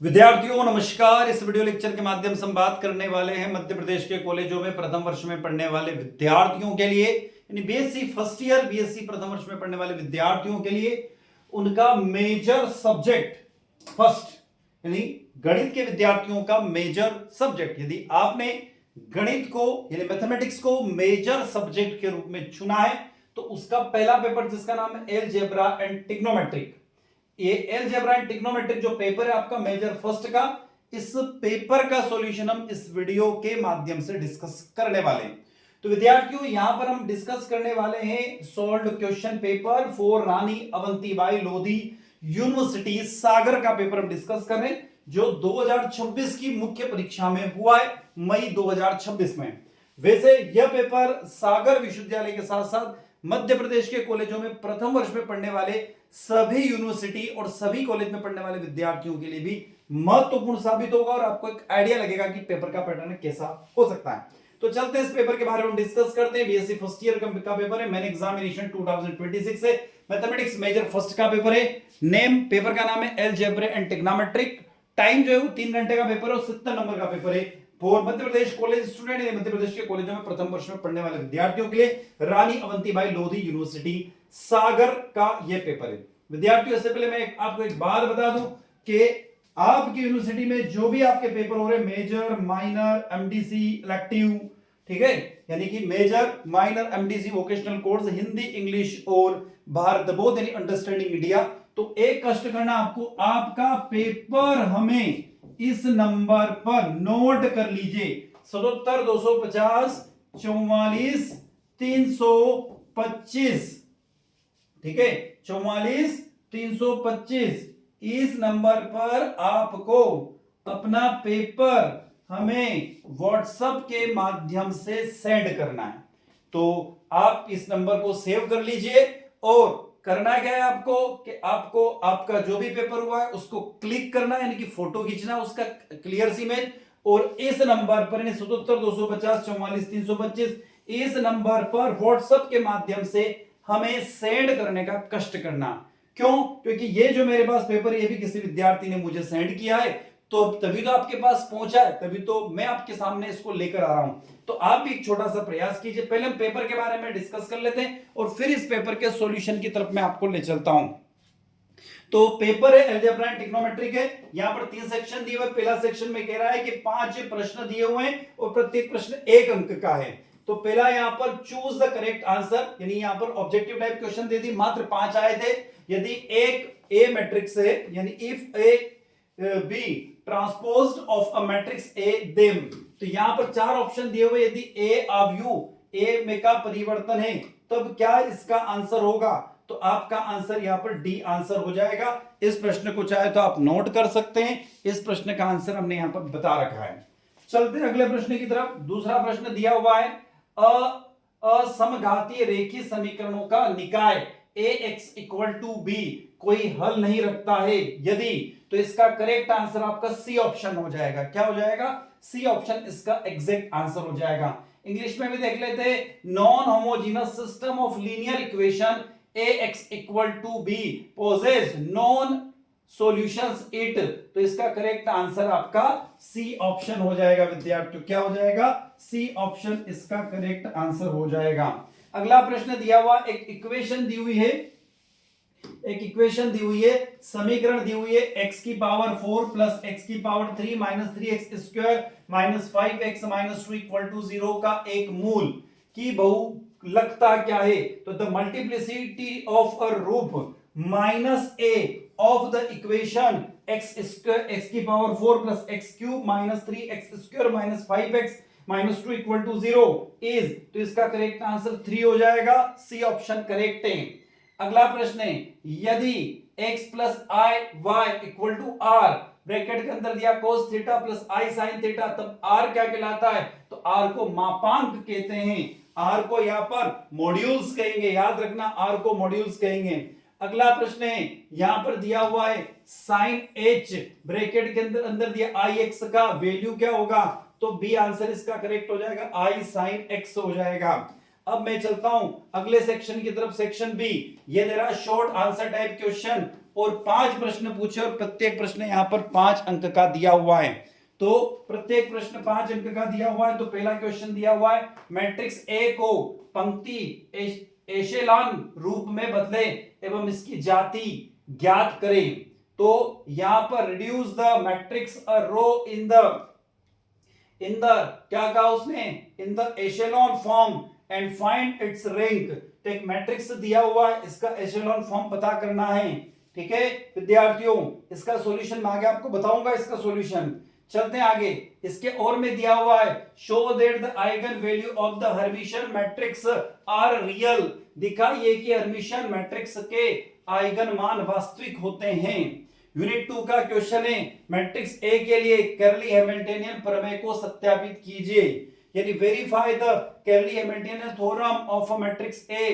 विद्यार्थियों नमस्कार। इस वीडियो लेक्चर के माध्यम से हम बात करने वाले हैं मध्य प्रदेश के कॉलेजों में प्रथम वर्ष में पढ़ने वाले विद्यार्थियों के लिए, यानी बीएससी फर्स्ट ईयर बीएससी प्रथम वर्ष में पढ़ने वाले विद्यार्थियों के लिए उनका मेजर सब्जेक्ट फर्स्ट, यानी गणित के विद्यार्थियों का मेजर सब्जेक्ट। यदि आपने गणित को यानी मैथमेटिक्स को मेजर सब्जेक्ट के रूप में चुना है तो उसका पहला पेपर जिसका नाम है अलजेब्रा एंड ट्रिग्नोमेट्रिक, ये अलजेब्रा एंड ट्रिग्नोमेट्रिक जो पेपर है आपका मेजर फर्स्ट का, इस पेपर का सॉल्यूशन हम इस वीडियो के माध्यम से डिस्कस करने वाले हैं। तो विद्यार्थियों यहां पर हम डिस्कस करने वाले हैं solved question paper for Rani Avantibai Lodhi university Sagar का पेपर हम डिस्कस कर रहे हैं जो 2026 की मुख्य परीक्षा में हुआ है मई 2026 में। वैसे यह पेपर सागर विश्वविद्यालय के साथ साथ मध्य प्रदेश के कॉलेजों में प्रथम वर्ष में पढ़ने वाले सभी यूनिवर्सिटी और सभी कॉलेज में पढ़ने वाले विद्यार्थियों के लिए भी महत्वपूर्ण साबित होगा और आपको एक आइडिया लगेगा कि पेपर का पैटर्न कैसा हो सकता है। तो चलते हैं इस पेपर के बारे में डिस्कस करते हैं। बीएससी फर्स्ट ईयर का पेपर है, मेन एग्जामिनेशन 2026 है, मैथमेटिक्स मेजर फर्स्ट का पेपर है। नेम पेपर का नाम है अलजेब्रा एंड ट्रिग्नोमेट्रिक। टाइम जो है वो 3 घंटे का पेपर है और 70 नंबर का पेपर है for Madhya Pradesh college student, Madhya Pradesh के कॉलेजों में प्रथम वर्ष में पढ़ने वाले विद्यार्थियों के लिए रानी अवंतीबाई लोधी यूनिवर्सिटी सागर का यह पेपर है। विद्यार्थियों से पहले मैं आपको एक बात बता दूं कि आपकी यूनिवर्सिटी में जो भी आपके पेपर हो रहे हैं मेजर माइनर एमडीसी इलेक्टिव, ठीक है, यानी कि major minor MDC vocational course Hindi English और भारत बोध यानी अंडरस्टैंडिंग इंडिया, तो एक कष्ट करना आपको, आपका पेपर हमें इस नंबर पर नोट कर लीजिए 77 250 44 325, ठीक है, 44 325। इस नंबर पर आपको अपना पेपर हमें व्हाट्सएप के माध्यम से सेंड करना है। तो आप इस नंबर को सेव कर लीजिए और करना क्या है आपको कि आपको आपका जो भी पेपर हुआ है उसको क्लिक करना है, यानी कि फोटो खींचना उसका क्लियर सी इमेज, और इस नंबर पर 77 250 44 325 इस नंबर पर व्हाट्सएप के माध्यम से हमें सेंड करने का कष्ट करना। क्यों? क्योंकि ये जो मेरे पास पेपर है ये भी किसी विद्यार्थी ने मुझे सेंड किया है, तो तभी तो आपके पास पहुंचा है, तभी तो मैं आपके सामने इसको लेकर आ रहा हूं। तो आप भी एक छोटा सा प्रयास कीजिए। पहले हम पेपर के बारे में डिस्कस कर लेते हैं और फिर इस पेपर के सॉल्यूशन की तरफ मैं आपको ले चलता हूं। तो पेपर है अलजेब्रा एंड ट्रिग्नोमेट्रिक है। यहां पर 3 सेक्शन दिए हुए। पहला सेक्शन में कह रहा है कि 5 प्रश्न दिए हुए हैं और प्रत्येक प्रश्न 1 अंक का है। तो पहला यहां पर चूज द करेक्ट आंसर, यानी यहां पर ऑब्जेक्टिव टाइप क्वेश्चन दे दी, मात्र 5 आए थे। यदि एक ए मैट्रिक्स है, यानी if A B transposed of a matrix A them, तो यहां पर 4 ऑप्शन दिए हुए। यदि ए अवयव ए में का परिवर्तन है तब क्या इसका आंसर होगा, तो आपका आंसर यहां पर डी आंसर हो जाएगा। इस प्रश्न को चाहे तो आप नोट कर सकते हैं। इस प्रश्न का आंसर हमने यहां पर बता रखा है। चलते हैं अगले प्रश्न की तरफ। दूसरा प्रश्न दिया हुआ है असमघातीय रेखीय समीकरणों का निकाय ax इक्वल टू बी कोई हल नहीं रखता है यदि, तो इसका करेक्ट आंसर आपका सी ऑप्शन हो जाएगा। क्या हो जाएगा? सी ऑप्शन इसका एग्जैक्ट आंसर हो जाएगा। इंग्लिश में भी देख लेते हैं, non homogeneous system of linear equation ax equal to B possess non solutions it, तो इसका करेक्ट आंसर आपका सी ऑप्शन हो जाएगा। विद्यार्थियों क्या हो जाएगा? सी ऑप्शन इसका करेक्ट आंसर हो जाएगा। अगला प्रश्न दिया हुआ, एक इक्वेशन दी हुई है, एक इक्वेशन दी हुई है, समीकरण दी हुई है x की पावर 4 प्लस x की power 3 minus 3x square minus 5x minus 2 equal to 0 का एक मूल की बहुलकता क्या है, तो the multiplicity of a root minus a of the equation x square x की power 4 plus x cube minus 3x square minus 5x minus 2 equal to 0 is, तो इसका करेक्ट आंसर 3 हो जाएगा। सी ऑप्शन करेक्ट है। अगला प्रश्न है, यदि x plus I Y equal to R, bracket के अंदर दिया cos theta plus I sine theta, तब r क्या कहलाता है, तो r को मापांक कहते हैं, r को यहां पर मॉड्यूल्स कहेंगे, याद रखना r को मॉड्यूल्स कहेंगे। अगला प्रश्न है, यहां पर दिया हुआ है साइन h, ब्रैकेट के अंदर दिया ix का वैल्यू क्या होगा, तो बी आंसर इसका करेक्ट हो जाएगा, आई साइन x हो जाएगा। अब मैं चलता हूं अगले सेक्शन की तरफ, सेक्शन बी। ये दे रहा शॉर्ट आंसर टाइप क्वेश्चन और 5 प्रश्न पूछे और प्रत्येक प्रश्न यहां पर 5 अंक का दिया हुआ है। तो प्रत्येक प्रश्न 5 अंक का दिया हुआ है। तो पहला क्वेश्चन दिया हुआ है, मैट्रिक्स ए को पंक्ति एशेलॉन रूप में बदले एवं इसकी जाति ज्ञात करें। तो यहां पर reduce the matrix a row in the क्या कहा उसने, in the echelon form and find its rank. तो एक मैट्रिक्स दिया हुआ है, इसका एशेलॉन फॉर्म पता करना है। ठीक है विद्यार्थियों, इसका सॉल्यूशन मैं आगे आपको बताऊंगा इसका सॉल्यूशन। चलते हैं आगे, इसके और में दिया हुआ है, show that the eigen value of the Hermitian matrix are real. दिखाइए कि हर्मिशियन मैट्रिक्स के आइगन मान वास्तविक होते हैं। यूनिट 2 का क्वेश्चन है, मैट्रिक्स ए के लिए कर्ली हैमिल्टनियन प्रमेय को सत्यापित कीजिए, यानी verify the curly Hamiltonian theorem of a matrix A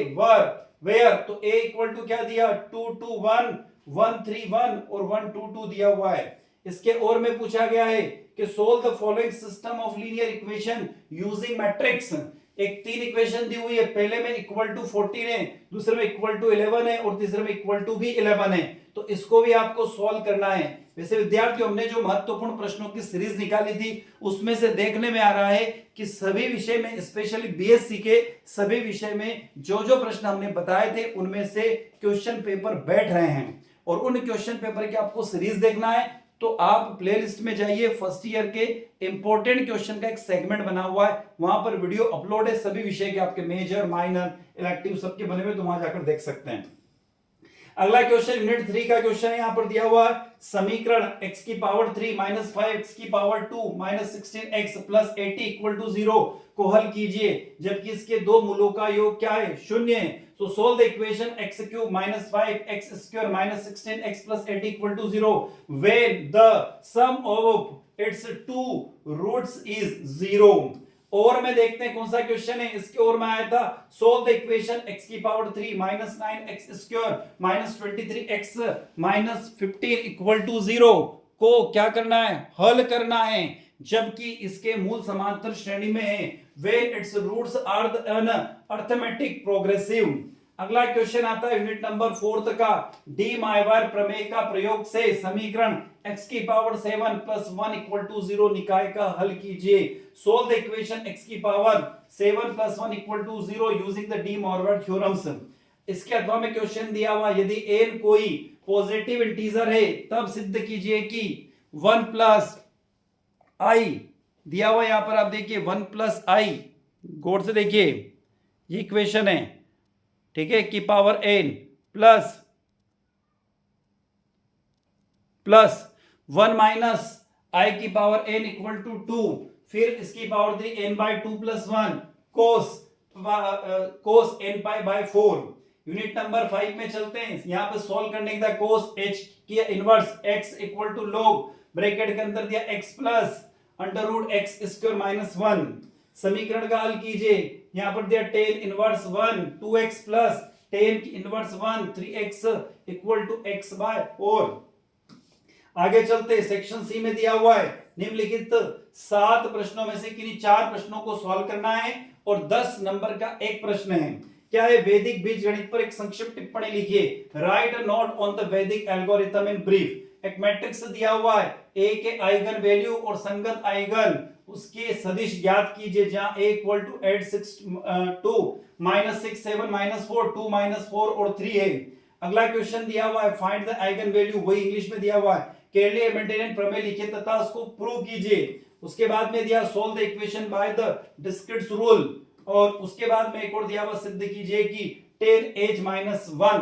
where. तो ए इक्वल टू क्या दिया, 2 2 1 1 3 1 और 1 2 2 दिया हुआ है। इसके और में पूछा गया है कि solve the following system of linear equation using matrix. एक 3 इक्वेशन दी हुई है, पहले में इक्वल टू 14 है, दूसरे में इक्वल टू 11 है और तीसरे में इक्वल टू भी 11 है। तो इसको भी आपको सॉल्व करना है। वैसे विद्यार्थियों, हमने जो महत्वपूर्ण प्रश्नों की सीरीज निकाली थी उसमें से देखने में आ रहा है कि सभी विषय में, स्पेशली बीएससी के सभी विषय में जो जो प्रश्न हमने बताए थे उनमें से क्वेश्चन पेपर बैठ रहे हैं और उन क्वेश्चन पेपर की आपको सीरीज देखना है। तो आप प्लेलिस्ट में जाइए, फर्स्ट ईयर के इंपॉर्टेंट क्वेश्चन का एक सेगमेंट बना हुआ है, वहां पर वीडियो अपलोड है सभी विषय के, आपके मेजर माइनर इलेक्टिव सबके बने हुए, तो वहां जाकर देख सकते हैं। अगला क्वेश्चन यूनिट 3 का क्वेश्चन है, यहां पर दिया हुआ है समीकरण x की पावर 3 माइनस 5 x की power 2 minus 16x plus 80 equal to 0 को हल कीजिए, जबकि इसके दो मूलों का योग क्या है, 0 है। So solve the equation x cube minus 5x square minus 16x plus 80 equal to 0 when the sum of its two roots is 0। और में देखते हैं कौन सा क्वेश्चन है, इसके और में आया था solve the equation x की power 3 minus 9x square minus 23x minus 15 equal to 0 को क्या करना है, हल करना है, जबकि इसके मूल समांतर श्रेणी में है, when its roots are an arithmetic progressive। अगला क्वेश्चन आता है यूनिट नंबर 4 का, डी माइवायर प्रमेय का प्रयोग से समीकरण x की पावर 7 प्लस 1 इक्वल टू 0 निकाय का हल कीजिए। सोल्व द इक्वेशन x की power 7 plus 1 equal to 0 using the De Moivre's theorems. इसके अथवा में क्वेश्चन दिया हुआ, यदि n कोई पॉजिटिव इंटीजर है तब सिद्ध कीजिए कि 1 प्लस आई दिया हुआ, यहां पर आप देखिए 1 प्लस आई, गौर से देखिए ये इक्वेशन है, ठीक है, की power n plus 1 minus I की पावर n इक्वल टू 2, फिर इसकी power 3 n by 2 plus 1 cos n pi by 4। Unit number 5 में चलते हैं, यहां पे सॉल्व करने के बाद कोस h की inverse x equal to log bracket के अंदर दिया x plus under root x square minus 1। समीकरण का हल कीजिए, यहां पर दिया tan inverse 1 2x plus tan की inverse 1 3x equal to x by 4। आगे चलते, सेक्शन सी में दिया हुआ है निम्नलिखित 7 प्रश्नों में से किन्हीं 4 प्रश्नों को सॉल्व करना है और 10 नंबर का एक प्रश्न है। क्या है, वैदिक बीजगणित पर एक संक्षिप्त टिप्पणी लिखिए, right a note on the वैदिक एल्गोरिथम इन ब्रीफ। एक मैट्रिक्स दिया हुआ है, a के आइगन वैल्यू और संगत आइगन उसके सदिश ज्ञात कीजिए, जहां a equal to 8 6 2 minus 6 7 minus 4 2 minus 4 और 3 है। अगला क्वेश्चन दिया हुआ है, फाइंड द आइगन वैल्यू, वही इंग्लिश में दिया हुआ है, कर्ली हैमिल्टनियन प्रमेय लिखिए तथा उसको प्रूव कीजिए। उसके बाद में दिया solve the equation by the Descartes' rule, और उसके बाद में एक और दिया हुआ, सिद्ध कीजिए कि tan h minus 1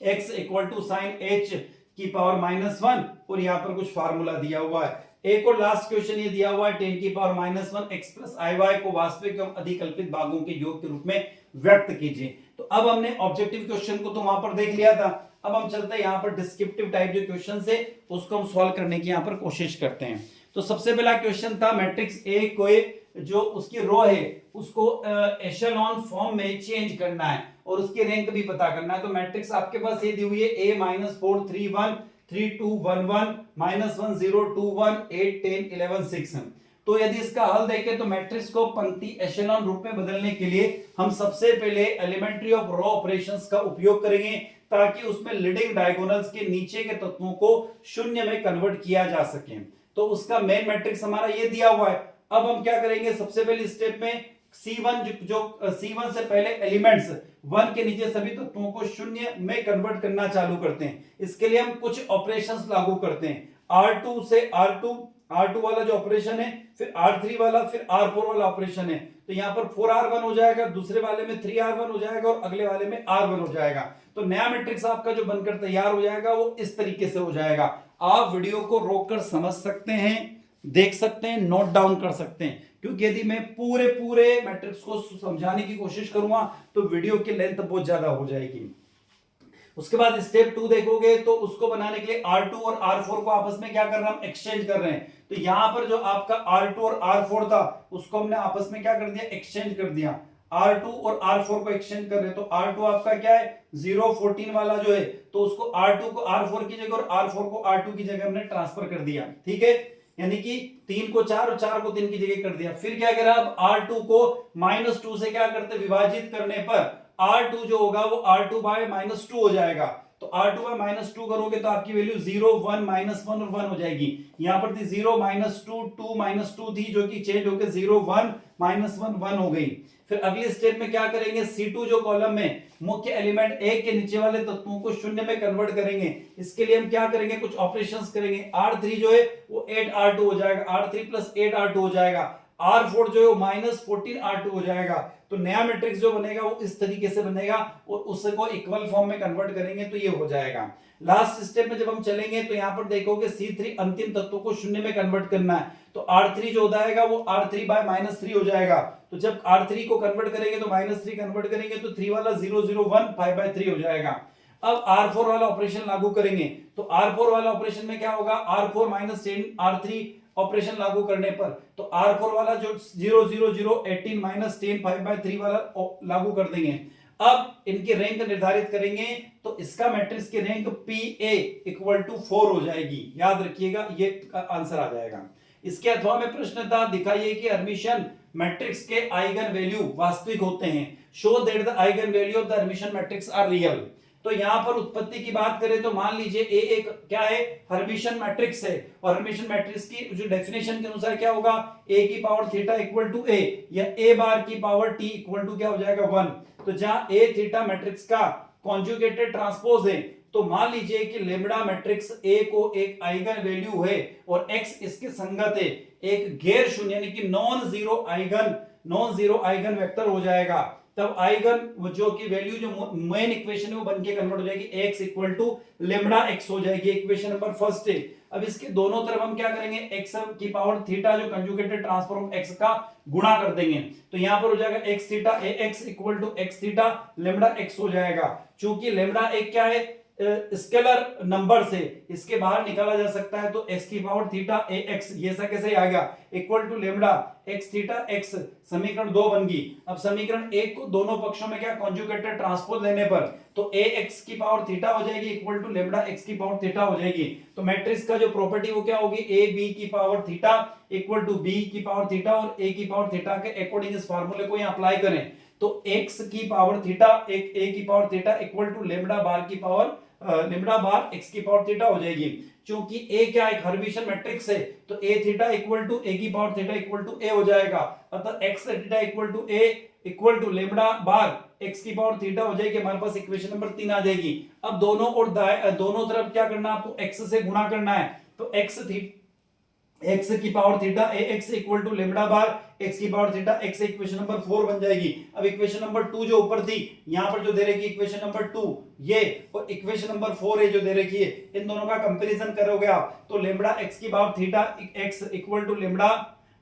x equal to sine h की पावर माइनस 1, और यहाँ पर कुछ फार्मूला दिया हुआ है। एक और लास्ट क्वेश्चन ये दिया हुआ है, tan की power minus 1 x plus I Y को वास्तविक एवं अधिकल्पित भागों के योग के रूप में व्यक्त कीजिए। तो अब हमने ऑब्जेक्टिव क्वेश्चन को तो वहां पर देख लिया था, अब हम चलते हैं यहाँ पर डिस्क्रिप्टिव टाइप जो क्वेश्चन है उसको हम सॉल्व करने की यहाँ पर कोशिश करते हैं। तो सबसे पहला क्वेश्चन था, मैट्रिक्स ए को जो उसकी रो है उसको एशेलॉन फॉर्म में चेंज करना है और उसकी रैंक भी पता करना है। तो मैट्रिक्स आपके पास ये दी हुई है, a माइनस 4 3 1 3 2 1 1 माइनस 1 0 2 1 8 10 11 6। तो यदि इसका हल देखें तो मैट्रिक्स को पंक्ति एशेलॉन रूप में बदलने के लिए हम सबसे पहले एलिमेंट्री ऑफ रो ऑपरेशंस का उपयोग करेंगे, ताकि उसमें लीडिंग डायगोनल्स के नीचे के तत्वों को शून्य में कन्वर्ट किया जा सके। तो उसका मेन मैट्रिक्स हमारा ये दिया हुआ है। अब हम क्या करेंगे, सबसे पहले स्टेप में C1 जो C1 से पहले एलिमेंट्स 1 के नीचे सभी तत्वों को शून्य में कन्वर्ट करना चालू करते हैं। इसके लिए हम कुछ ऑपरेशंस लागू करते हैं। R2 से R2 वाला जो ऑपरेशन है, फिर R3 वाला, फिर R4 वाला ऑपरेशन है। तो यहाँ पर 4R1 हो जाएगा, दूसरे वाले में 3R1 हो जाएगा और अगले वाले में R1 हो जाएगा। तो नया मैट्रिक्स आपका जो बनकर तैयार हो जाएगा वो इस तरीके से हो जाएगा। आप वीडियो को रोककर समझ सकते हैं, देख सकते हैं, नोट डाउन कर सकते हैं, क्योंकि यदि मैं पूरे मैट्रिक्स को समझाने की कोशिश करूंगा तो वीडियो की लेंथ बहुत ज्यादा हो जाएगी। उसके बाद स्टेप 2 देखोगे तो उसको बनाने के लिए R2 और R4 को आपस में क्या कर रहे हैं, हम एक्सचेंज कर रहे हैं। तो यहां पर जो आपका R2 और R4 था उसको हमने आपस में क्या कर दिया, एक्सचेंज कर दिया। R2 और R4 को एक्सचेंज कर रहे हैं। तो R2 आपका क्या है, 0 14 वाला जो है, तो उसको R2 को R4 की जगह और R4 को R2 की जगह हमने ट्रांसफर कर दिया। ठीक है, यानी कि 3 को 4 और 4 को 3 की जगह कर दिया। फिर क्या करा, अब R2 को -2 से क्या करते, विभाजित करने पर R2 जो होगा वो R2 बाय -2 हो जाएगा। तो R2 बाय -2 करोगे तो आपकी वैल्यू 0 1 -1 और 1 हो जाएगी। यहां पर थी 0 -2 2 -2 थी, जो कि चेंज होकर 0 1 -1 1 हो गई। फिर अगले स्टेप में क्या करेंगे, C2 जो कॉलम में मुख्य एलिमेंट 1 के नीचे वाले तत्वों को शून्य में कन्वर्ट करेंगे। इसके लिए हम क्या करेंगे, कुछ ऑपरेशंस करेंगे। R3 जो है वो 8R2 हो जाएगा, R3 प्लस 8R2 हो जाएगा। R4 जो है वो -14R2 हो जाएगा। तो नया मैट्रिक्स जो बनेगा वो इस तरीके से बनेगा और उसको इक्वल फॉर्म में कन्वर्ट करेंगे तो ये हो जाएगा। लास्ट स्टेप में जब हम चलेंगे तो यहां पर देखोगे C3 अंतिम तत्वों को शून्य में कन्वर्ट करना है। तो R3 जो होता है वो R3 बाय -3 हो जाएगा। तो जब R3 को कन्वर्ट करेंगे तो -3 कन्वर्ट करेंगे तो 3 वाला 0 0 1 5/3 हो जाएगा। अब R4 वाला ऑपरेशन लागू करेंगे। तो R4 वाला ऑपरेशन में क्या होगा, R4 -10 R3 ऑपरेशन लागू करने पर तो R4 वाला जो 0 0 0 18 -10 5/3 वाला लागू कर देंगे। अब इनकी रैंक निर्धारित करेंगे तो इसका मैट्रिक्स की रैंक PA = 4 हो जाएगी। याद रखिएगा, ये आंसर आ जाएगा। इसके अथवा में प्रश्न था, दिखाइए कि हर्मिटियन मैट्रिक्स के आइगन वैल्यू वास्तविक होते हैं। Show that the eigen value of the Hermitian matrix are real. तो यहां पर उत्पत्ति की बात करें तो मान लीजिए A एक क्या है, हर्मिटियन मैट्रिक्स है, और हर्मिटियन मैट्रिक्स की जो डेफिनेशन के अनुसार क्या होगा, A की पावर थीटा = A या A बार की पावर T = क्या हो जाएगा, 1। तो जहां A थीटा मैट्रिक्स का कॉन्जुगेटेड ट्रांसपोज है, तो मान लीजिए कि लेम्डा मैट्रिक्स A को एक आइगन वैल्यू है और X इसके संगत है, एक गैर शून्य यानी कि नॉन जीरो आइगन वेक्टर हो जाएगा। तब आइगन जो की वैल्यू जो मेन इक्वेशन है वो बन के कन्वर्ट हो जाएगी, x = λx हो जाएगी। इक्वेशन नंबर फर्स्ट है। अब इसके दोनों तरफ हम क्या करेंगे, x की पावर थीटा जो कंजुगेटेड ट्रांसफॉर्म x का गुणा कर देंगे। तो यहां पर हो जाएगा x theta ax = x theta λx हो जाएगा। चूंकि लैम्डा एक क्या है, स्केलर नंबर से इसके बाहर निकाला जा सकता है, तो x की पावर थीटा ax ये ऐसा कैसे आ गया, = लैम्डा x थीटा x, समीकरण 2 बन गई। अब समीकरण 1 को दोनों पक्षों में क्या कॉन्जुगेटेड ट्रांसपोज लेने पर तो ax की पावर थीटा हो जाएगी = लैम्डा x की पावर थीटा हो जाएगी। तो मैट्रिक्स का जो प्रॉपर्टी वो क्या होगी, ab की पावर थीटा = b की पावर थीटा, और a की पावर थीटा के अकॉर्डिंग इस फार्मूले को यहां अप्लाई करें तो x की पावर थीटा a की पावर थीटा = लैम्डा बार की पावर लैम्डा बार x की पावर थीटा हो जाएगी। क्योंकि a क्या एक हर्मिटियन मैट्रिक्स है तो a थीटा = a की पावर थीटा = a हो जाएगा। अतः x theta = a = lambda bar x की पावर थीटा हो जाएगी। हमारे पास इक्वेशन नंबर 3 आ जाएगी। अब दोनों तरफ क्या करना है, आपको x से गुणा करना है। तो x की पावर थीटा ax = लैम्डा बार x की power theta x, equation number 4 बन जाएगी। अब इक्वेशन नंबर 2 जो ऊपर थी, यहां पर जो दे रखी इक्वेशन नंबर 2 ये, और इक्वेशन नंबर 4 है जो दे रखी है, इन दोनों का कंपैरिजन करोगे आप तो लैम्डा x की पावर थीटा x = लैम्डा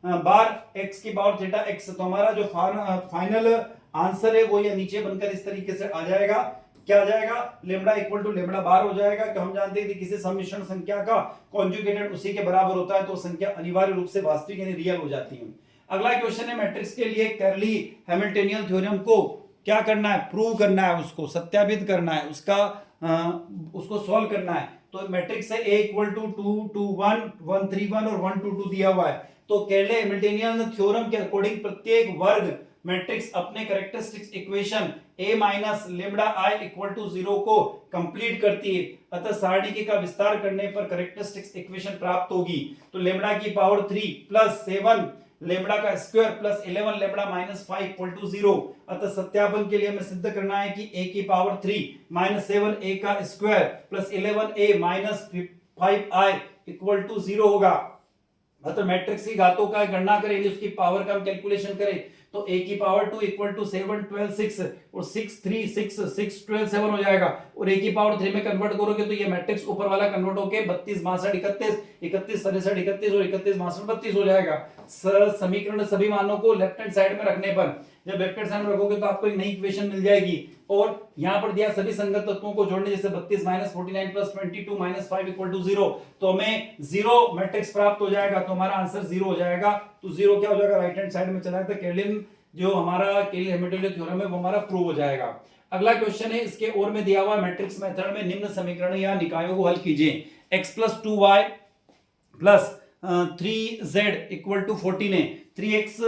बार x की पावर थीटा x। तो हमारा जो फाइनल आंसर है वो ये नीचे बनकर इस तरीके से आ जाएगा। क्या आ जाएगा, लैम्डा = लैम्डा बार हो जाएगा। कि हम जानते हैं कि किसी सम्मिश्रण संख्या का कॉन्जुगेटेड उसी के बराबर होता है तो संख्या अनिवार्य रूप से वास्तविक यानी रियल हो जाती है। अगला क्वेश्चन है मैट्रिक्स के लिए कर्ली हैमिल्टनियन थ्योरम को क्या करना है, प्रूव करना है, उसको सत्यापित करना है, उसको सॉल्व करना है। तो मैट्रिक्स है A = 2 2 1 1 3 1 और 1 2 2 दिया हुआ है। तो केरले हैमिल्टनियन थ्योरम के अकॉर्डिंग प्रत्येक वर्ग मैट्रिक्स अपने characteristics equation a minus lambda I equal to 0 को कंप्लीट करती है। अतः सारणी का विस्तार करने पर कैरेक्टरिस्टिक्स इक्वेशन प्राप्त होगी। तो लेमडा की पावर 3 प्लस 7 लेमडा का square plus 11 lambda minus 5 equal to 0। अतः सत्यापन के लिए हमें सिद्ध करना है कि a की पावर 3 माइनस 7 a का square plus 11 a minus 5 i equal to 0 होगा। अतः मैट्रिक्स की घातों का गणना करें, उसकी पावर का हम कैलकुलेशन करें तो a की पावर 2 इक्वल टू 7 12 6 और 6 3 6 6 12 7 हो जाएगा। और a की पावर 3 में कन्वर्ट करोगे तो ये मैट्रिक्स ऊपर वाला कन्वर्ट होके 32 62 31 31 67 31 और 31 62 32 हो जाएगा। समीकरण सभी मानों को लेफ्ट हैंड साइड में रखने पर, जब लेफ्ट हैंड साइड में रखोगे तो आपको एक नई इक्वेशन मिल जाएगी। और यहाँ पर दिया सभी संगत तत्वों को जोड़ने, जैसे 32 minus 49 plus 22 minus 5 equal to 0, तो हमें 0 मैट्रिक्स प्राप्त हो जाएगा। तो हमारा आंसर 0 हो जाएगा। तो 0 क्या हो जाएगा, राइट हैंड साइड में चला जाता है। केर्लिन जो हमारा केर्ली-हैमिल्टनियन थ्योरम है वो हमारा प्रूव हो जाएगा। अगला क्वेश्चन है, इसके और में दिया हुआ मैट्रिक्स मेथड में निम्न समीकरण या निकायों को हल कीजिए। x plus 2y plus 3z equal to 14 है, 3x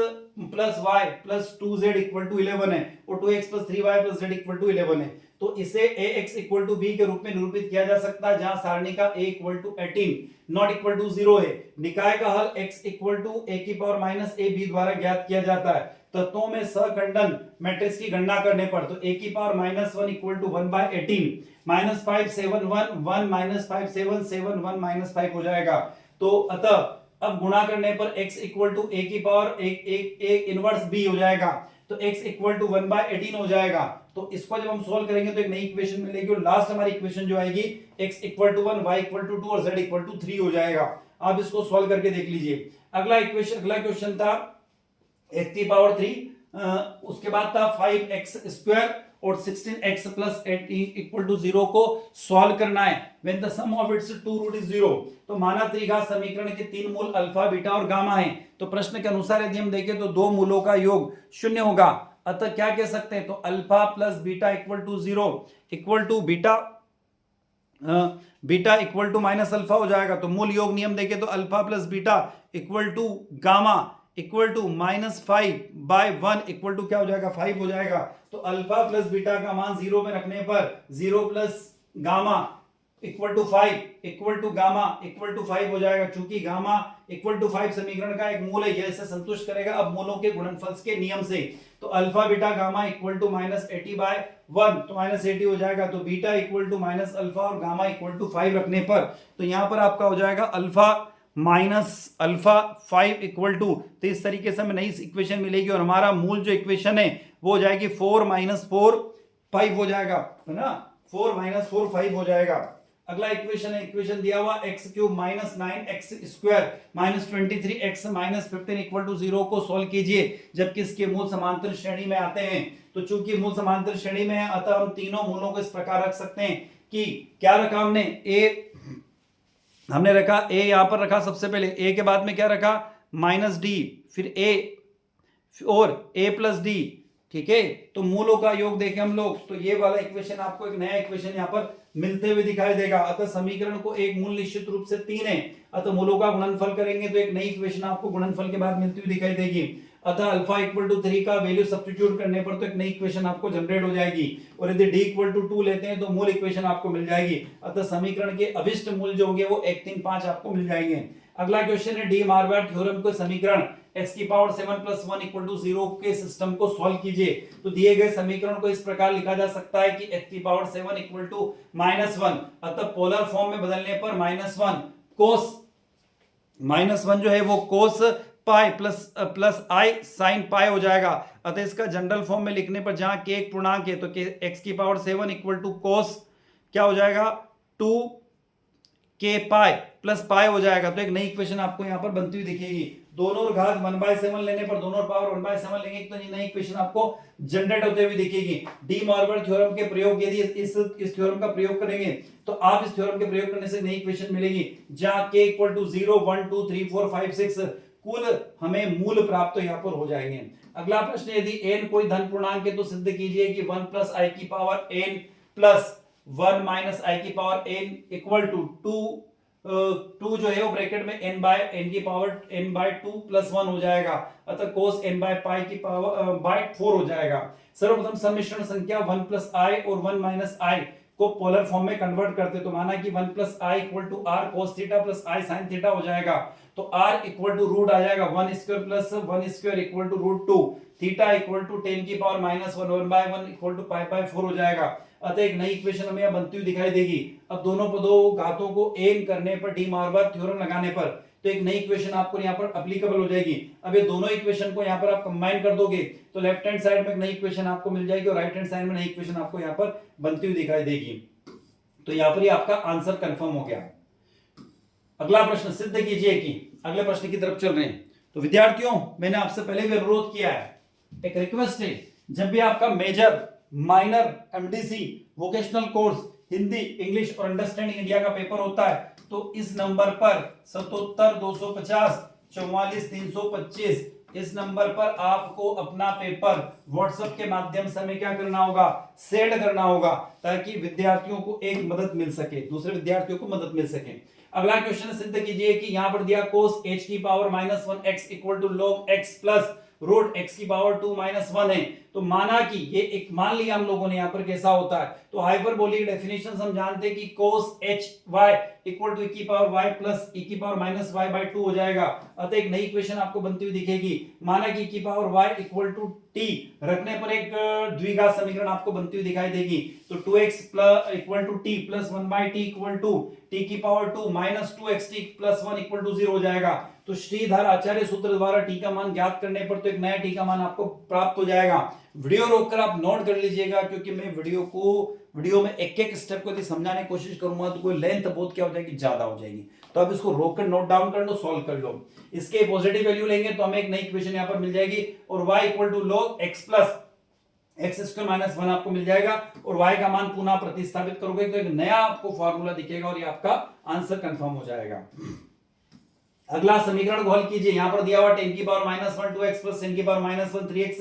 plus y plus 2z equal to 11 है और 2x plus 3y plus z equal to 11 है। तो इसे ax इक्वल टू b के रूप में निरूपित किया जा सकता है, जहां सारणी का a equal to 18 not equal to 0 है। निकाय का हल x इक्वल टू a की पावर माइनस a b द्वारा ज्ञात किया जाता है। तत्वों में सहखंडन मैट्रिक्स की गणना करने पर तो a की power minus 1 equal to 1 by 18 minus 5 7 1 1 minus 5 7 7 1 minus 5 हो जाएगा। तो अतः अब गुणा करने पर x इक्वल टू a की पावर एक इनवर्स b हो जाएगा। तो x इक्वल टू 1 बाय 18 हो जाएगा। तो इसको जब हम सोल्व करेंगे तो एक नई इक्वेशन मिलेगी और लास्ट हमारी इक्वेशन जो आएगी x equal to 1 y equal to 2 और z इक्वल टू 3 हो जाएगा। आप इसको सोल्व करके देख लीजिए। अगला क्वेश्चन था x की पावर 3, उसके बाद था 5x स्क्वायर और 16x प्लस 8 इक्वल टू 0 को सॉल्व करना है। When the sum of its two root is 0, तो माना त्रिघात समीकरण के तीन मूल अल्फा बीटा और गामा हैं। तो प्रश्न के अनुसार यदि हम देखें तो दो मूलों का योग 0 होगा। अतः क्या कह सकते हैं, तो alpha plus beta equal to 0 equal to beta equal to minus alpha हो जाएगा। तो मूल योग नियम देखें तो alpha plus beta equal to gamma equal to minus 5 by 1 equal to क्या हो जाएगा, 5 हो जाएगा। तो अल्फा प्लस बीटा का मान 0 में रखने पर 0 plus gamma equal to 5 equal to gamma equal to 5 हो जाएगा। चूंकि गामा इक्वल टू 5 समीकरण का एक मूल है, यह इसे संतुष्ट करेगा अब मूलों के गुणनफल के नियम से। तो alpha beta gamma equal to minus 80 by 1, तो माइनस 80 हो जाएगा। तो beta equal to minus alpha और गामा इक्वल टू 5 रखने पर तो यहां पर आपका हो जाएगा alpha minus alpha 5 equal to, तो इस तरीके से हमें नई इक्वेशन मिलेगी और हमारा मूल जो इक्वेशन है वो हो जाएगी 4 माइनस 4 5 हो जाएगा, है ना। 4 माइनस 4 5 हो जाएगा। अगला इक्वेशन है, इक्वेशन दिया हुआ x cube minus 9x square minus 23x minus 15 equal to 0 को सोल्व कीजिए, जबकि इसके मूल समांतर श्रेणी में आते हैं। तो चूंकि मूल समांतर श्रेणी में है अतः हम तीनों मूलों को इस प्रकार रख सकते हैं कि क्या रखा हमने रखा a यहां पर रखा, सबसे पहले a के बाद में क्या रखा माइनस d, फिर a और a प्लस d, ठीक है। तो मूलों का योग देखें हम लोग तो ये वाला इक्वेशन आपको एक नया इक्वेशन यहाँ पर मिलते हुए दिखाई देगा। अतः समीकरण को एक मूल निश्चित रूप से 3 है, अतः मूलों का गुणनफल करेंगे तो एक नई इक्वेशन आपको गुणनफल के बाद मिलती हुई दिखाई देगी। अतः अल्फा इक्वल टू 3 का वैल्यू सब्स्टिट्यूट करने पर तो एक नई इक्वेशन आपको जनरेट हो जाएगी और यदि d इक्वल टू 2 लेते हैं तो मूल इक्वेशन आपको मिल जाएगी। अतः समीकरण के अभिष्ट मूल जो होंगे वो 1 3 5 आपको मिल जाएंगे। अगला क्वेश्चन है डी मार्क्वार्ट थ्योरम को समीकरण x की पावर 7 प्लस 1 इक्वल टू 0 के सिस्टम को सॉल्व कीजिए। तो दिए गए समीकरण को इस प्रकार लिखा जा सकता है कि x की पावर 7 इक्वल टू माइनस 1, अतः पोलर फॉर्म में बदलने पर माइनस 1 कोस माइनस 1 जो है वो कोस pi plus I sine pi हो जाएगा। अतः इसका जनरल फॉर्म में लिखने पर जहां k एक पूर्णांक है तो x की पावर 7 इक्वल टू कोस क्या हो जाएगा 2 k पाई प्लस पाई हो जाएगा। तो एक नई इक्वेशन आपको यहां पर बनती हुई दिखेगी। दोनों और घात 1/7 लेने पर दोनों पावर 1/7 लेंगे तो नई इक्वेशन आपको जनरेट होते हुए दिखेगी। डी मार्क्वार्ट थ्योरम के प्रयोग, यदि इस थ्योरम का प्रयोग करेंगे तो आप इस थ्योरम के प्रयोग करने से नई इक्वेशन मिलेगी जहां k इक्वल टू 0 1 2 3 4 5 6 कुल हमें मूल प्राप्त यहाँ पर हो जाएंगे। अगला प्रश्न, यदि n कोई धन पूर्णांक है तो सिद्ध कीजिए कि 1 प्लस आई की power n plus 1 minus I की power n equal to 2 two जो है वो ब्रैकेट में n की पावर n/2 + 1 हो जाएगा, अतः cos n/पाई की पावर बाय 4 हो जाएगा। सर्वप्रथम सम्मिश्रण संख्या 1 + i और 1 - i को पोलर फॉर्म में कन्वर्ट करते तो माना कि 1 + i = r cos theta + i sin theta हो जाएगा, तो r = रूट आ जाएगा 1² + 1² = √2, थीटा = 10 की पावर -1 1/1 = π/4 हो जाएगा। अतः एक नई इक्वेशन हमें बनती हुई दिखाई देगी। अब दोनों पदों घातों को n करने पर डी मार्कवर थ्योरम लगाने पर तो एक नई इक्वेशन आपको यहाँ पर एप्लीकेबल हो जाएगी। अब ये दोनों इक्वेशन को यहाँ पर आप कंबाइन कर दोगे तो लेफ्ट हैंड साइड में एक नई इक्वेशन आपको मिल जाएगी और राइट हैंड साइड में नई इक्वेशन आपको यहाँ पर बनती हुई दिखाई देगी। तो यहाँ पर ही आपका आंसर कंफर्म हो गया। अगला प्रश्न सिद्ध कीजिए कि अगले प्रश्न की तरफ चल रहे हैं। तो विद्यार्थियों, मैंने आपसे पहले भी अनुरोध किया है, एक रिक्वेस्ट है, जब भी आपका major, minor, MDC, vocational course, Hindi, English और अंडरस्टैंडिंग इंडिया का पेपर होता है तो इस नंबर पर 77 250 44 325 इस नंबर पर आपको अपना पेपर व्हाट्सएप के माध्यम से हमें क्या करना होगा, सेंड करना होगा, ताकि विद्यार्थियों को एक मदद मिल सके, दूसरे विद्यार्थियों को मदद मिल सके। अगला क्वेश्चन सिद्ध कीजिए कि यहां पर दिया cos h की power -1x = log x plus root x की पावर 2 - 1 है। तो माना कि ये एक मान लिया हम लोगों ने यहाँ पर कैसा होता है, तो हाइपरबोलिक डेफिनेशन हम जानते हैं कि cos h y = e की पावर y प्लस e की पावर -y/2 हो जाएगा। अतः एक नई इक्वेशन आपको बनती हुई दिखेगी। माना कि e की पावर y = t रखने पर एक द्विघात समीकरण आपको बनती हुई दिखाई देगी। तो 2x = t plus 1/t = t की पावर 2 - 2xt + 1 = 0 हो जाएगा। तो श्रीधर आचार्य सूत्र द्वारा टी का मान ज्ञात करने पर तो एक नया टी का मान आपको प्राप्त हो जाएगा। वीडियो रोककर आप नोट कर लीजिएगा, क्योंकि मैं वीडियो में एक स्टेप को यदि समझाने की कोशिश करूंगा तो कोई लेंथ बहुत क्या हो जाएगी, ज्यादा हो जाएगी। तो आप इसको रोककर नोट डाउन कर लो, सॉल्व कर लो। इसके पॉजिटिव वैल्यू लेंगे तो हमें एक नई इक्वेशन यहां पर मिल जाएगी और y = log x plus x² - 1 आपको मिल जाएगा और y का मान पुनः प्रतिस्थापित करोगे तो एक नया आपको फॉर्मूला दिखेगा और ये आपका आंसर कंफर्म हो जाएगा। अगला समीकरण को हल कीजिए। यहां पर दिया हुआ 10 की पावर -1 2x प्लस 10 की पावर -1 3x =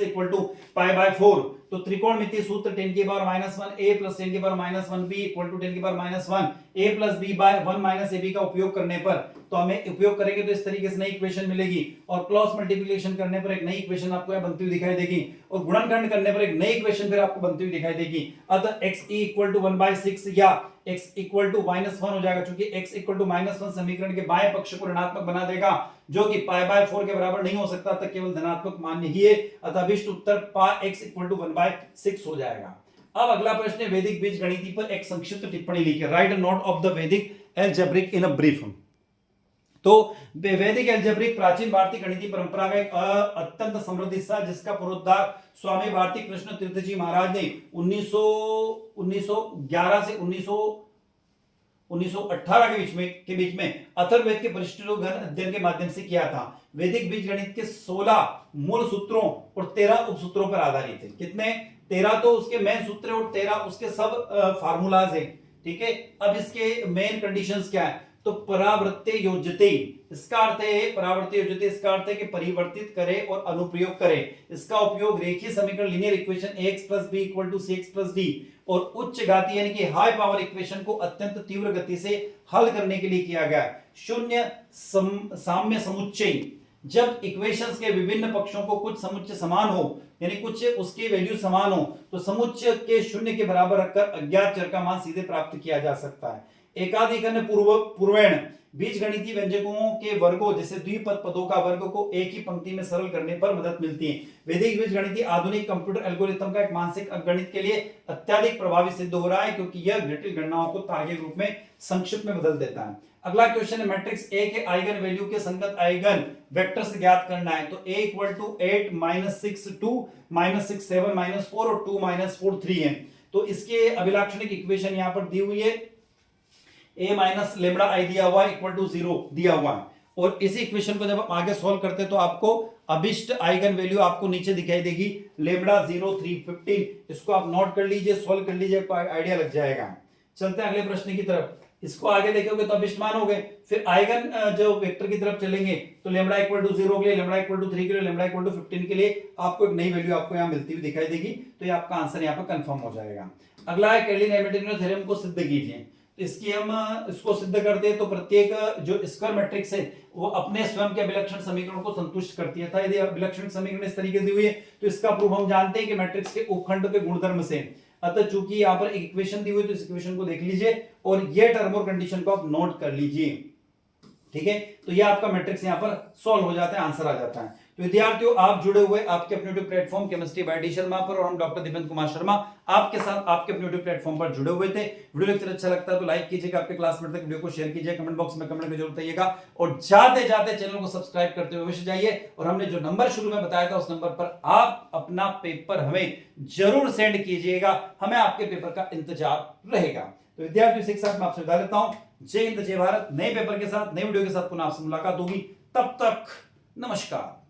π/4। तो त्रिकोणमितीय सूत्र 10 की पावर -1 a प्लस 10 की पावर -1 b = 10 की power -1 a plus b by 1 - ab का उपयोग करने पर तो हमें उपयोग करेंगे तो इस तरीके से नई इक्वेशन मिलेगी और क्रॉस मल्टीप्लिकेशन करने पर एक नई इक्वेशन आपको यहां बनती हुई दिखाई देगी और गुणनखंड करने पर एक नई इक्वेशन फिर आपको बनती हुई दिखाई देगी। अतः xe = 1/6 या x = -1 हो जाएगा, क्योंकि x = -1 समीकरण के बाएं पक्ष को ऋणात्मक बना देगा, जो कि π/4 के बराबर नहीं हो सकता, तक केवल धनात्मक मान्य ही है। अतः अभिष्ट उत्तर x = 1/6 हो जाएगा। अब अगला प्रश्न है वैदिक बीजगणित पर एक संक्षिप्त टिप्पणी लिखिए। Right a note of the वैदिक अलजेब्रिक इन अ ब्रीफ। तो वैदिक अलजेब्रिक प्राचीन भारतीय गणितीय परंपरा का एक अत्यंत समृद्ध हिस्सा, जिसका पुनरुद्धार स्वामी भारती कृष्ण तीर्थ जी महाराज ने 1911 से 1918 के बीच में अथर्ववेद के परिशिष्ट घन अध्ययन के माध्यम से किया था। वैदिक बीजगणित के 16 मूल सूत्रों और 13 उपसूत्रों पर आधारित है। कितने? 13 तो उसके मेन सूत्र और 13 उसके सब फार्मूलाज हैं। ठीक है, अब इसके मेन कंडीशंस क्या है? तो परावर्त्य योज्यते, इसका अर्थ है परावर्त्य योज्यते, इसका अर्थ है कि परिवर्तित करे और अनुप्रयोग करे। इसका उपयोग रेखीय समीकरण linear equation ax + b = cx + d और उच्च घाती यानी कि हाई पावर इक्वेशन को अत्यंत तीव्र गति से हल करने के लिए किया गया। शून्य साम्य समुच्चय, जब इक्वेशंस के विभिन्न पक्षों को कुछ समुच्चय समान हो, यानी कुछ उसकी वैल्यू समान हो, तो समुच्चय के शून्य के बराबर रखकर अज्ञात चर का मान सीधे प्राप्त किया जा सकता है। एकाधिकरण पूर्वेण बीजगणितीय व्यंजकों के वर्गों जैसे द्विपद पदों का वर्ग को एक ही पंक्ति में सरल करने पर मदद मिलती है। वैदिक बीजगणितीय आधुनिक कंप्यूटर एल्गोरिथम का एक मानसिक अंकगणित के लिए अत्यधिक प्रभावी सिद्ध हो रहा है, क्योंकि यह जटिल गणनाओं को तार्किक रूप में संक्षिप्त में बदल देता है। अगला क्वेश्चन है मैट्रिक्स ए के आइगन वैल्यू के संगत आइगन वेक्टर्स ज्ञात करना है। तो a = 8 - 6 2 - 6 7 - 4 और 2 - 4 3 है। तो इसके अभिलाक्षणिक इक्वेशन यहां पर दी हुई है, a - λi दिया हुआ = 0 दिया हुआ है और इसी इक्वेशन को जब आप आगे सॉल्व करते हैं तो आपको अभिष्ट आइगन वैल्यू आपको नीचे दिखाई देगी λ0 3 15। इसको आप नोट कर लीजिए, सॉल्व कर लीजिए, आइडिया लग जाएगा। चलते हैं अगले प्रश्न की तरफ। इसको आगे देखोगे तो अभिष्ट मान हो गए, फिर आइगन जो वेक्टर की तरफ चलेंगे तो λ = 0 के लिए, λ = 3 के लिए, λ = 15 के लिए आपको एक नई वैल्यू आपको यहां मिलती हुई दिखाई देगी। तो ये आपका आंसर यहां पर कंफर्म हो जाएगा। अगला है कैलिन-हैमिल्टनियन थ्योरम को सिद्ध कीजिए। तो इसकी हम इसको सिद्ध करते हैं तो प्रत्येक जो स्क्वायर मैट्रिक्स है वो अपने स्वयं के अभिलक्षण समीकरण को संतुष्ट करती है। था यदि अभिलक्षण समीकरण इस तरीके से हुई है तो इसका प्रूफ हम जानते हैं कि मैट्रिक्स के उपखंड के गुणधर्म से। अतः चूंकि यहाँ पर एक इक्वेशन दी हुई है तो इस इक्वेशन को देख लीजिए और ये टर्म और कंडीशन को आप नोट कर लीजिए। ठीक है, तो ये आपका मैट्रिक्स यहाँ पर सॉल्व हो जाता है, आंसर आ जाता है। तो विद्यार्थियों, आप जुड़े हुए आपके अपने YouTube platform chemistry bye D Sharma पर और हम डॉक्टर दीपेंद्र कुमार शर्मा आपके साथ आपके अपने यूट्यूब प्लेटफॉर्म पर जुड़े हुए थे। वीडियो लेक्चर अच्छा लगता है तो लाइक कीजिएगा, आपके क्लासमेट तक वीडियो को शेयर कीजिए, कमेंट बॉक्स में कमेंट में जरूर बताइएगा और जाते जाते चैनल को सब्सक्राइब करते हुए अवश्य जाइए। और हमने जो नंबर शुरू में बताया था उस नंबर पर आप अपना पेपर हमें जरूर सेंड कीजिएगा, हमें आपके पेपर का इंतजार रहेगा। तो विद्यार्थियों, इसी के साथ मैं आपसे विदा लेता हूं। जय हिंद, जय भारत। नए पेपर के साथ, नए वीडियो के साथ पुनः आपसे मुलाकात होगी। तब तक नमस्कार।